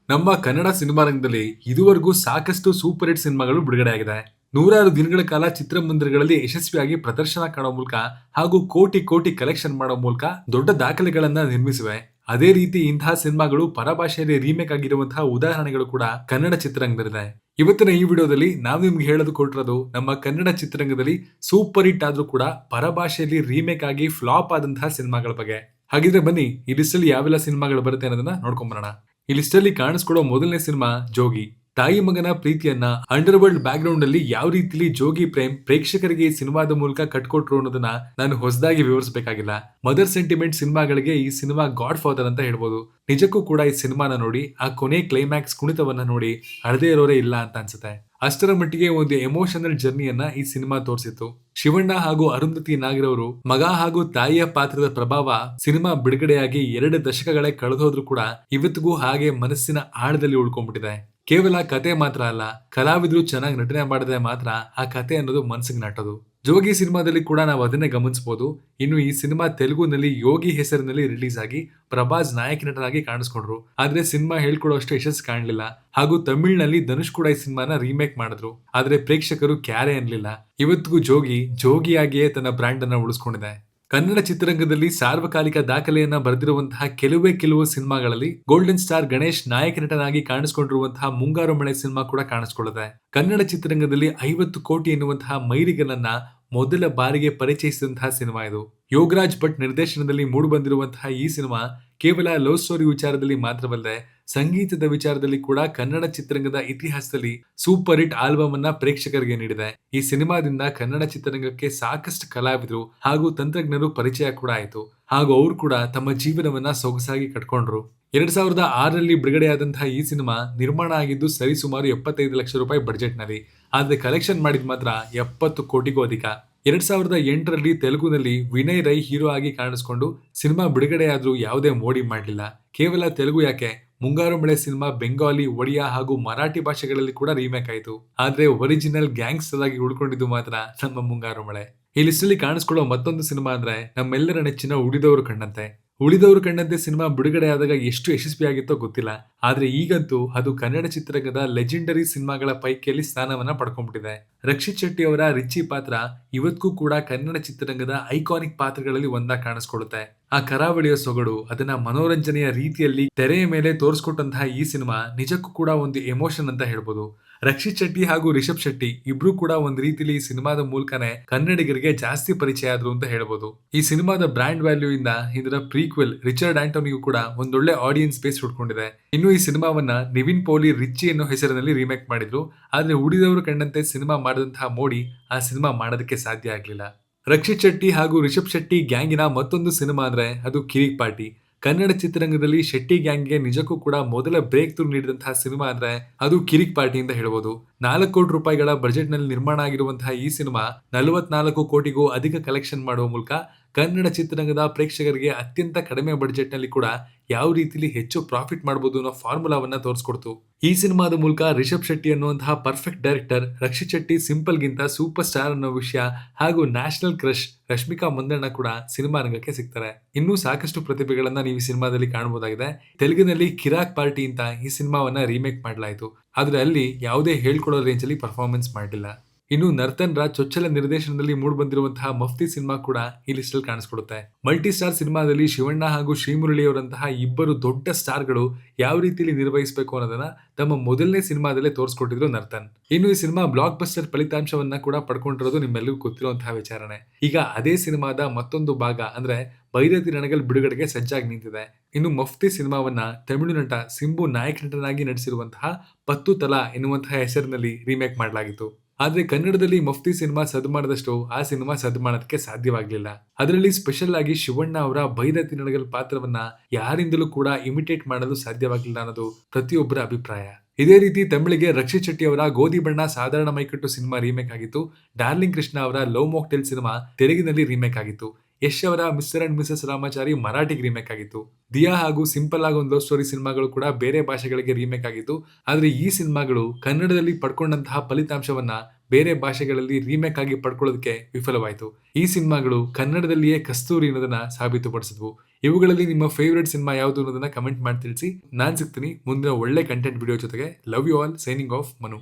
ನಮ್ಮ ಕನ್ನಡ ಸಿನಿಮಾ ರಂಗದಲ್ಲಿ ಇದುವರೆಗೂ ಸಾಕಷ್ಟು ಸೂಪರ್ ಹಿಟ್ ಸಿನಿಮಾಗಳು ಬಿಡುಗಡೆಯಾಗಿದೆ. ನೂರಾರು ದಿನಗಳ ಕಾಲ ಚಿತ್ರಮಂದಿರಗಳಲ್ಲಿ ಯಶಸ್ವಿಯಾಗಿ ಪ್ರದರ್ಶನ ಕಾಣೋ ಮೂಲಕ ಹಾಗೂ ಕೋಟಿ ಕೋಟಿ ಕಲೆಕ್ಷನ್ ಮಾಡೋ ಮೂಲಕ ದೊಡ್ಡ ದಾಖಲೆಗಳನ್ನ ನಿರ್ಮಿಸಿವೆ. ಅದೇ ರೀತಿ ಇಂತಹ ಸಿನಿಮಾಗಳು ಪರಭಾಷೆಯಲ್ಲಿ ರೀಮೇಕ್ ಆಗಿರುವಂತಹ ಉದಾಹರಣೆಗಳು ಕೂಡ ಕನ್ನಡ ಚಿತ್ರರಂಗದಲ್ಲಿದೆ. ಇವತ್ತಿನ ಈ ವಿಡಿಯೋದಲ್ಲಿ ನಾವು ನಿಮ್ಗೆ ಹೇಳೋದು ಕೊಟ್ಟಿರೋದು ನಮ್ಮ ಕನ್ನಡ ಚಿತ್ರರಂಗದಲ್ಲಿ ಸೂಪರ್ ಹಿಟ್ ಆದ್ರೂ ಕೂಡ ಪರಭಾಷೆಯಲ್ಲಿ ರೀಮೇಕ್ ಆಗಿ ಫ್ಲಾಪ್ ಆದಂತಹ ಸಿನಿಮಾಗಳ ಬಗ್ಗೆ. ಹಾಗಿದ್ರೆ ಬನ್ನಿ ಈ ಲಿಸ್ಟಲ್ಲಿ ಯಾವೆಲ್ಲ ಸಿನಿಮಾಗಳು ಬರುತ್ತೆ ಅನ್ನೋದನ್ನ ನೋಡ್ಕೊಂಡ್ ಬರೋಣ. ಈ ಲಿಸ್ಟಲ್ಲಿ ಕಾಣಿಸ್ಕೊಡೋ ಮೊದಲನೇ ಸಿನಿಮಾ ಜೋಗಿ. ತಾಯಿ ಮಗನ ಪ್ರೀತಿಯನ್ನ ಅಂಡರ್ ವರ್ಲ್ಡ್ ಬ್ಯಾಕ್ ಗ್ರೌಂಡ್ ಅಲ್ಲಿ ಯಾವ ರೀತಿಲಿ ಜೋಗಿ ಪ್ರೇಮ್ ಪ್ರೇಕ್ಷಕರಿಗೆ ಈ ಸಿನಿಮಾದ ಮೂಲಕ ಕಟ್ಕೊಟ್ರು ಅನ್ನೋದನ್ನ ನಾನು ಹೊಸದಾಗಿ ವಿವರಿಸಬೇಕಾಗಿಲ್ಲ. ಮದರ್ ಸೆಂಟಿಮೆಂಟ್ ಸಿನಿಮಾಗಳಿಗೆ ಈ ಸಿನಿಮಾ ಗಾಡ್ ಫಾದರ್ ಅಂತ ಹೇಳ್ಬೋದು. ನಿಜಕ್ಕೂ ಕೂಡ ಈ ಸಿನಿಮಾನ ನೋಡಿ ಆ ಕೊನೆ ಕ್ಲೈಮ್ಯಾಕ್ಸ್ ಕುಣಿತವನ್ನ ನೋಡಿ ಅಳದೇ ಇರೋರೇ ಇಲ್ಲ ಅಂತ ಅನ್ಸುತ್ತೆ. ಅಷ್ಟರ ಮಟ್ಟಿಗೆ ಒಂದು ಎಮೋಷನಲ್ ಜರ್ನಿಯನ್ನ ಈ ಸಿನಿಮಾ ತೋರಿಸಿತ್ತು. ಶಿವಣ್ಣ ಹಾಗೂ ಅರುಂಧತಿ ನಾಗಿರವರು ಮಗ ಹಾಗೂ ತಾಯಿಯ ಪಾತ್ರದ ಪ್ರಭಾವ ಸಿನಿಮಾ ಬಿಡುಗಡೆಯಾಗಿ 2 ದಶಕಗಳೇ ಕಳೆದೋದ್ರೂ ಕೂಡ ಇವತ್ತಿಗೂ ಹಾಗೆ ಮನಸ್ಸಿನ ಆಳದಲ್ಲಿ ಉಳ್ಕೊಂಡ್ಬಿಟ್ಟಿದೆ. ಕೇವಲ ಕತೆ ಮಾತ್ರ ಅಲ್ಲ, ಕಲಾವಿದರು ಚೆನ್ನಾಗಿ ನಟನೆ ಮಾಡಿದ್ರೆ ಮಾತ್ರ ಆ ಕತೆ ಅನ್ನೋದು ಮನಸ್ಸಿಗೆ ನಾಟೋದು. ಜೋಗಿ ಸಿನಿಮಾದಲ್ಲಿ ಕೂಡ ನಾವು ಅದನ್ನೇ ಗಮನಿಸಬಹುದು. ಇನ್ನು ಈ ಸಿನಿಮಾ ತೆಲುಗುನಲ್ಲಿ ಯೋಗಿ ಹೆಸರಿನಲ್ಲಿ ರಿಲೀಸ್ ಆಗಿ ಪ್ರಭಾಸ್ ನಾಯಕ ನಟನಾಗಿ ಕಾಣಿಸ್ಕೊಂಡ್ರು. ಆದ್ರೆ ಸಿನಿಮಾ ಹೇಳ್ಕೊಡೋಷ್ಟು ಯಶಸ್ಸು ಕಾಣಲಿಲ್ಲ. ಹಾಗೂ ತಮಿಳಿನಲ್ಲಿ ಧನುಷ್ ಕೂಡ ಈ ಸಿನಿಮಾನ ರೀಮೇಕ್ ಮಾಡಿದ್ರು. ಆದ್ರೆ ಪ್ರೇಕ್ಷಕರು ಕ್ಯಾರೆ ಅನ್ಲಿಲ್ಲ. ಇವತ್ತಿಗೂ ಜೋಗಿ ಜೋಗಿಯಾಗಿಯೇ ತನ್ನ ಬ್ರ್ಯಾಂಡ್ ಅನ್ನ ಉಳಿಸ್ಕೊಂಡಿದೆ. ಕನ್ನಡ ಚಿತ್ರರಂಗದಲ್ಲಿ ಸಾರ್ವಕಾಲಿಕ ದಾಖಲೆಯನ್ನ ಬರೆದಿರುವಂತಹ ಕೆಲವು ಸಿನಿಮಾಗಳಲ್ಲಿ ಗೋಲ್ಡನ್ ಸ್ಟಾರ್ ಗಣೇಶ್ ನಾಯಕ ನಟನಾಗಿ ಕಾಣಿಸಿಕೊಂಡಿರುವಂತಹ ಮುಂಗಾರು ಮಳೆ ಸಿನಿಮಾ ಕೂಡ ಕಾಣಿಸಿಕೊಳ್ಳುತ್ತೆ. ಕನ್ನಡ ಚಿತ್ರರಂಗದಲ್ಲಿ 50 ಕೋಟಿ ಎನ್ನುವಂತಹ ಮೈಲಿಗಲನ್ನ ಮೊದಲ ಬಾರಿಗೆ ಪರಿಚಯಿಸಿದಂತಹ ಸಿನಿಮಾ ಇದು. ಯೋಗರಾಜ್ ಭಟ್ ನಿರ್ದೇಶನದಲ್ಲಿ ಮೂಡಿ ಬಂದಿರುವಂತಹ ಈ ಸಿನಿಮಾ ಕೇವಲ ಲವ್ ಸ್ಟೋರಿ ವಿಚಾರದಲ್ಲಿ ಮಾತ್ರವಲ್ಲದೆ ಸಂಗೀತದ ವಿಚಾರದಲ್ಲಿ ಕೂಡ ಕನ್ನಡ ಚಿತ್ರರಂಗದ ಇತಿಹಾಸದಲ್ಲಿ ಸೂಪರ್ ಹಿಟ್ ಆಲ್ಬಮ್ ಅನ್ನ ಪ್ರೇಕ್ಷಕರಿಗೆ ನೀಡಿದೆ. ಈ ಸಿನಿಮಾದಿಂದ ಕನ್ನಡ ಚಿತ್ರರಂಗಕ್ಕೆ ಸಾಕಷ್ಟು ಕಲಾವಿದರು ಹಾಗೂ ತಂತ್ರಜ್ಞರು ಪರಿಚಯ ಕೂಡ ಆಯಿತು. ಹಾಗೂ ಅವರು ಕೂಡ ತಮ್ಮ ಜೀವನವನ್ನ ಸೊಗಸಾಗಿ ಕಟ್ಕೊಂಡ್ರು. 2006ರಲ್ಲಿ ಬಿಡುಗಡೆಯಾದಂತಹ ಈ ಸಿನಿಮಾ ನಿರ್ಮಾಣ ಆಗಿದ್ದು ಸರಿಸುಮಾರು 75 ಲಕ್ಷ ರೂಪಾಯಿ ಬಡ್ಜೆಟ್ ನಲ್ಲಿ. ಆದ್ರೆ ಕಲೆಕ್ಷನ್ ಮಾಡಿದ ಮಾತ್ರ 70 ಕೋಟಿಗೂ ಅಧಿಕ. 2008ರಲ್ಲಿ ತೆಲುಗುನಲ್ಲಿ ವಿನಯ್ ರೈ ಹೀರೋ ಆಗಿ ಕಾಣಿಸಿಕೊಂಡು ಸಿನಿಮಾ ಬಿಡುಗಡೆಯಾದ್ರೂ ಯಾವುದೇ ಮೋಡಿ ಮಾಡಲಿಲ್ಲ. ಕೇವಲ ತೆಲುಗು ಯಾಕೆ, ಮುಂಗಾರು ಮಳೆ ಸಿನಿಮಾ ಬೆಂಗಾಲಿ, ಒಡಿಯಾ ಹಾಗೂ ಮರಾಠಿ ಭಾಷೆಗಳಲ್ಲಿ ಕೂಡ ರೀಮೇಕ್ ಆಯಿತು. ಆದ್ರೆ ಒರಿಜಿನಲ್ ಗ್ಯಾಂಗ್ಸ್ಟರ್ ಆಗಿ ಉಳ್ಕೊಂಡಿದ್ದು ಮಾತ್ರ ನಮ್ಮ ಮುಂಗಾರು ಮಳೆ. ಈ ಲಿಸ್ಟಲ್ಲಿ ಕಾಣಿಸ್ಕೊಳ್ಳೋ ಮತ್ತೊಂದು ಸಿನಿಮಾ ಅಂದ್ರೆ ನಮ್ಮೆಲ್ಲರ ನೆಚ್ಚಿನ ಉಳಿದವರು ಕಂಡಂತೆ. ಉಳಿದವರು ಕಂಡಂತೆ ಸಿನಿಮಾ ಬಿಡುಗಡೆ ಆದಾಗ ಎಷ್ಟು ಯಶಸ್ವಿಯಾಗಿತ್ತೋ ಗೊತ್ತಿಲ್ಲ. ಆದ್ರೆ ಈಗಂತೂ ಅದು ಕನ್ನಡ ಚಿತ್ರರಂಗದ ಲೆಜೆಂಡರಿ ಸಿನಿಮಾಗಳ ಪೈಕಿಯಲ್ಲಿ ಸ್ಥಾನವನ್ನ ಪಡ್ಕೊಂಡ್ಬಿಟ್ಟಿದೆ. ರಕ್ಷಿತ್ ಶೆಟ್ಟಿ ಅವರ ರಿಚಿ ಪಾತ್ರ ಇವತ್ತಿಗೂ ಕೂಡ ಕನ್ನಡ ಚಿತ್ರರಂಗದ ಐಕಾನಿಕ್ ಪಾತ್ರಗಳಲ್ಲಿ ಒಂದಾಗಿ ಕಾಣಿಸ್ಕೊಳ್ಳುತ್ತೆ. ಆ ಕರಾವಳಿಯ ಸೊಗಡು, ಅದನ್ನ ಮನೋರಂಜನೆಯ ರೀತಿಯಲ್ಲಿ ತೆರೆಯ ಮೇಲೆ ತೋರಿಸ್ಕೊಟ್ಟಂತಹ ಈ ಸಿನಿಮಾ ನಿಜಕ್ಕೂ ಕೂಡ ಒಂದು ಎಮೋಷನ್ ಅಂತ ಹೇಳ್ಬೋದು. ರಕ್ಷಿತ್ ಶೆಟ್ಟಿ ಹಾಗೂ ರಿಷಬ್ ಶೆಟ್ಟಿ ಇಬ್ರು ಕೂಡ ಒಂದ್ ರೀತಿಲಿ ಈ ಸಿನಿಮಾದ ಮೂಲಕನೇ ಕನ್ನಡಿಗರಿಗೆ ಜಾಸ್ತಿ ಪರಿಚಯ ಆದ್ರು ಅಂತ ಹೇಳ್ಬೋದು. ಈ ಸಿನಿಮಾದ ಬ್ರ್ಯಾಂಡ್ ವ್ಯಾಲ್ಯೂ ಇಂದ ಇದರ ಪ್ರೀಕ್ವೆಲ್ ರಿಚರ್ಡ್ ಆಂಟೋನಿಗೂ ಕೂಡ ಒಂದೊಳ್ಳೆ ಆಡಿಯನ್ಸ್ ಬೇಸ್ ಹುಡ್ಕೊಂಡಿದೆ. ಇನ್ನು ಈ ಸಿನಿಮಾವನ್ನ ನಿವಿನ್ ಪೋಲಿ ರಿಚ್ಚಿ ಅನ್ನೋ ಹೆಸರಿನಲ್ಲಿ ರೀಮೇಕ್ ಮಾಡಿದ್ರು. ಆದ್ರೆ ಉಳಿದವರು ಕಂಡಂತೆ ಸಿನಿಮಾ ಮಾಡಿದಂತಹ ಮೋಡಿ ಆ ಸಿನಿಮಾ ಮಾಡೋದಕ್ಕೆ ಸಾಧ್ಯ ಆಗ್ಲಿಲ್ಲ. ರಕ್ಷಿತ್ ಶೆಟ್ಟಿ ಹಾಗೂ ರಿಷಬ್ ಶೆಟ್ಟಿ ಗ್ಯಾಂಗಿನ ಮತ್ತೊಂದು ಸಿನಿಮಾ ಅಂದ್ರೆ ಅದು ಕಿರಿಕ್ ಪಾರ್ಟಿ. ಕನ್ನಡ ಚಿತ್ರರಂಗದಲ್ಲಿ ಶೆಟ್ಟಿ ಗ್ಯಾಂಗ್ಗೆ ನಿಜಕ್ಕೂ ಕೂಡ ಮೊದಲ ಬ್ರೇಕ್ ಥ್ರೂ ನೀಡಿದಂತಹ ಸಿನಿಮಾ ಅಂದ್ರೆ ಅದು ಕಿರಿಕ್ ಪಾರ್ಟಿ ಅಂತ ಹೇಳ್ಬೋದು. 4 ಕೋಟಿ ರೂಪಾಯಿಗಳ ಬಜೆಟ್ ನಲ್ಲಿ ನಿರ್ಮಾಣ ಆಗಿರುವಂತಹ ಈ ಸಿನಿಮಾ 44 ಕೋಟಿಗೂ ಅಧಿಕ ಕಲೆಕ್ಷನ್ ಮಾಡುವ ಮೂಲಕ ಕನ್ನಡ ಚಿತ್ರರಂಗದ ಪ್ರೇಕ್ಷಕರಿಗೆ ಅತ್ಯಂತ ಕಡಿಮೆ ಬಜೆಟ್ ನಲ್ಲಿ ಕೂಡ ಯಾವ ರೀತಿಲಿ ಹೆಚ್ಚು ಪ್ರಾಫಿಟ್ ಮಾಡಬಹುದು ಅನ್ನೋ ಫಾರ್ಮುಲಾವನ್ನ ತೋರಿಸ್ಕೊಡ್ತು. ಈ ಸಿನಿಮಾದ ಮೂಲಕ ರಿಷಬ್ ಶೆಟ್ಟಿ ಅನ್ನುವಂತಹ perfect director, Rakshit Shetty simple ಗಿಂತ ಸೂಪರ್ ಸ್ಟಾರ್ ಅನ್ನೋ ವಿಷಯ ಹಾಗೂ ನ್ಯಾಷನಲ್ ಕ್ರಶ್ ರಶ್ಮಿಕಾ ಮಂದಣ್ಣ ಕೂಡ ಸಿನಿಮಾ ರಂಗಕ್ಕೆ ಸಿಗ್ತಾರೆ. ಇನ್ನೂ ಸಾಕಷ್ಟು ಪ್ರತಿಭೆಗಳನ್ನ ನೀವು ಈ ಸಿನಿಮಾದಲ್ಲಿ ಕಾಣಬಹುದಾಗಿದೆ. ತೆಲುಗಿನಲ್ಲಿ ಕಿರಾಕ್ ಪಾರ್ಟಿ ಅಂತ ಈ ಸಿನಿಮಾವನ್ನ ರೀಮೇಕ್ ಮಾಡಲಾಯಿತು. ಆದ್ರೆ ಅಲ್ಲಿ ಯಾವುದೇ ಹೇಳ್ಕೊಡೋ ರೇಂಜ್ ಅಲ್ಲಿ ಪರ್ಫಾರ್ಮೆನ್ಸ್ ಮಾಡಲಿಲ್ಲ. ಇನ್ನು ನರ್ತನ್ ರಾಜ್ ಚೊಚ್ಚಲ ನಿರ್ದೇಶನದಲ್ಲಿ ಮೂಡಿ ಬಂದಿರುವಂತಹ ಮಫ್ತಿ ಸಿನಿಮಾ ಕೂಡ ಈ ಲಿಸ್ಟ್ ಅಲ್ಲಿ ಕಾಣಿಸ್ಕೊಡುತ್ತೆ. ಮಲ್ಟಿ ಸ್ಟಾರ್ ಸಿನಿಮಾದಲ್ಲಿ ಶಿವಣ್ಣ ಹಾಗೂ ಶ್ರೀಮುರಳಿ ಅವರಂತಹ ಇಬ್ಬರು ದೊಡ್ಡ ಸ್ಟಾರ್ಗಳು ಯಾವ ರೀತಿಯಲ್ಲಿ ನಿರ್ವಹಿಸಬೇಕು ಅನ್ನೋದನ್ನ ತಮ್ಮ ಮೊದಲನೇ ಸಿನಿಮಾದಲ್ಲೇ ತೋರಿಸ್ಕೊಟ್ಟಿದ್ರು ನರ್ತನ್. ಇನ್ನು ಈ ಸಿನಿಮಾ ಬ್ಲಾಕ್ ಬಸ್ಟರ್ ಫಲಿತಾಂಶವನ್ನ ಕೂಡ ಪಡ್ಕೊಂಡಿರೋದು ನಿಮ್ಮೆಲ್ಲರಿಗೂ ಗೊತ್ತಿರುವಂತಹ ವಿಚಾರಣೆ. ಈಗ ಅದೇ ಸಿನಿಮಾದ ಮತ್ತೊಂದು ಭಾಗ ಅಂದ್ರೆ ಭೈರತಿ ರಣಗಲ್ ಬಿಡುಗಡೆಗೆ ಸಜ್ಜಾಗಿ ನಿಂತಿದೆ. ಇನ್ನು ಮಫ್ತಿ ಸಿನಿಮಾವನ್ನ ತಮಿಳು ನಟ ಸಿಂಬು ನಾಯಕ ನಟನಾಗಿ ನಟಿಸಿರುವಂತಹ ಪತ್ತು ತಲಾ ಎನ್ನುವಂತಹ ಹೆಸರಿನಲ್ಲಿ ರೀಮೇಕ್ ಮಾಡಲಾಗಿತ್ತು. ಆದ್ರೆ ಕನ್ನಡದಲ್ಲಿ ಮಫ್ತಿ ಸಿನಿಮಾ ಸದ್ದು ಮಾಡಿದಷ್ಟು ಆ ಸಿನಿಮಾ ಸದ್ದು ಮಾಡೋದಕ್ಕೆ ಸಾಧ್ಯವಾಗಲಿಲ್ಲ. ಅದರಲ್ಲಿ ಸ್ಪೆಷಲ್ ಆಗಿ ಶಿವಣ್ಣ ಅವರ ಭೈರತಿ ನಡಗಲ್ ಪಾತ್ರವನ್ನ ಯಾರಿಂದಲೂ ಕೂಡ ಇಮಿಟೇಟ್ ಮಾಡಲು ಸಾಧ್ಯವಾಗಿಲ್ಲ ಅನ್ನೋದು ಪ್ರತಿಯೊಬ್ಬರ ಅಭಿಪ್ರಾಯ. ಇದೇ ರೀತಿ ತಮಿಳಿಗೆ ರಕ್ಷಿತ್ ಶೆಟ್ಟಿ ಅವರ ಗೋಧಿ ಬಣ್ಣ ಸಾಧಾರಣ ಮೈಕಟ್ಟು ಸಿನಿಮಾ ರೀಮೇಕ್ ಆಗಿತ್ತು. ಡಾರ್ಲಿಂಗ್ ಕೃಷ್ಣ ಅವರ ಲವ್ ಮಾಕ್ಟೇಲ್ ಸಿನಿಮಾ ತೆಲುಗಿನಲ್ಲಿ ರೀಮೇಕ್ ಆಗಿತ್ತು. ಯಶ್ ಅವರ ಮಿಸ್ಟರ್ ಅಂಡ್ ಮಿಸಸ್ ರಾಮಾಚಾರಿ ಮರಾಠಿಗೆ ರೀಮೇಕ್ ಆಗಿತ್ತು. ದಿಯಾ ಹಾಗೂ ಸಿಂಪಲ್ ಆಗಿ ಒಂದು ಲವ್ ಸ್ಟೋರಿ ಸಿನಿಮಾಗಳು ಕೂಡ ಬೇರೆ ಭಾಷೆಗಳಿಗೆ ರೀಮೇಕ್ ಆಗಿತ್ತು. ಆದ್ರೆ ಈ ಸಿನಿಮಾಗಳು ಕನ್ನಡದಲ್ಲಿ ಪಡ್ಕೊಂಡಂತಹ ಫಲಿತಾಂಶವನ್ನ ಬೇರೆ ಭಾಷೆಗಳಲ್ಲಿ ರೀಮೇಕ್ ಆಗಿ ಪಡ್ಕೊಳ್ಳೋದಕ್ಕೆ ವಿಫಲವಾಯಿತು. ಈ ಸಿನಿಮಾಗಳು ಕನ್ನಡದಲ್ಲಿಯೇ ಕಸ್ತೂರಿ ಅನ್ನೋದನ್ನ ಸಾಬೀತುಪಡಿಸಿದ್ವು. ಇವುಗಳಲ್ಲಿ ನಿಮ್ಮ ಫೇವರೇಟ್ ಸಿನಿಮಾ ಯಾವುದು ಅನ್ನೋದನ್ನ ಕಮೆಂಟ್ ಮಾಡಿ ತಿಳಿಸಿ. ನಾನ್ ಸಿಗ್ತೀನಿ ಮುಂದಿನ ಒಳ್ಳೆ ಕಂಟೆಂಟ್ ವಿಡಿಯೋ ಜೊತೆಗೆ. Love you all. Signing off Manu.